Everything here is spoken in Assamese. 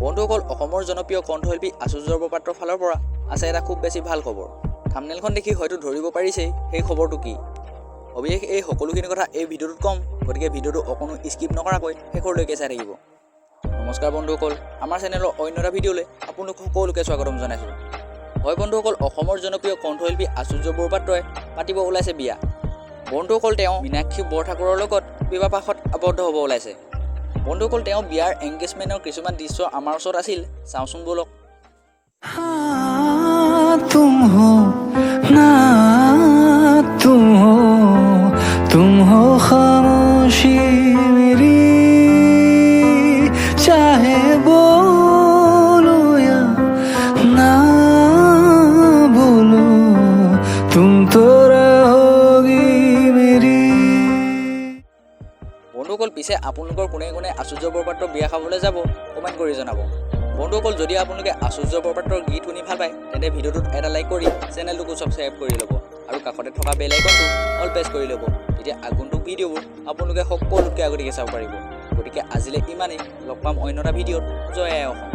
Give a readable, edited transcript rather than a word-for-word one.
বন্ধুসকল অসমৰ জনপ্ৰিয় কণ্ঠশিল্পী আশুতোষ বৰপাত্ৰৰ ফালৰ পৰা আছে এটা খুব বেছি ভাল খবৰ। থাম্বনেইলখন দেখি হয়তো ধৰিব পাৰিছেই সেই খবৰটো কি। অবিশেষ এই সকলোখিনি কথা এই ভিডিঅ'টোত ক'ম, গতিকে ভিডিঅ'টো অকণো স্কিপ নকৰাকৈ শেষলৈকে চাই থাকিব। নমস্কাৰ বন্ধুসকল, আমাৰ চেনেলৰ অন্য এটা ভিডিঅ'লৈ আপোনালোক সকলোকে স্বাগতম জনাইছোঁ। হয় বন্ধুসকল, অসমৰ জনপ্ৰিয় কণ্ঠশিল্পী আশুতোষ বৰপাত্ৰই পাতিব ওলাইছে বিয়া। বন্ধুসকল তেওঁ মীনাক্ষী বৰঠাকুৰৰ লগত বিবাহপাশত আবদ্ধ হ'ব ওলাইছে। বন্ধুসকল তেওঁ বিয়াৰ এংগেজমেণ্টৰ কিছুমান দৃশ্য আমাৰ ওচৰত আছিল, চাওঁচোন ব'লক। तुम हो खामोशी मेरी, चाहे बोलो या ना बोलो, तुम तो रहोगी मेरी। বন্ধুসকল পিছে আপোনালোকৰ কোনে কোনে আশুতোষ বৰপাত্ৰৰ বিয়া খাবলৈ যাব কমেণ্ট কৰি জনাব। বন্ধুসকল যদি আপোনালোকে আশুতোষ বৰপাত্ৰৰ গীত শুনি ভাল পায় তেন্তে ভিডিঅ'টোত এটা লাইক কৰি চেনেলটোকো ছাবস্ক্ৰাইব কৰি ল'ব আৰু কাষতে থকা বেল আইকনটো অল প্ৰেছ কৰি ল'ব। তেতিয়া আগন্তুক ভিডিঅ'বোৰ আপোনালোকে সকলোতকৈ আগতীয়াকৈ চাব পাৰিব। গতিকে আজিলৈ ইমানেই, লগ পাম অন্য এটা ভিডিঅ'ত। জয় আই অসম।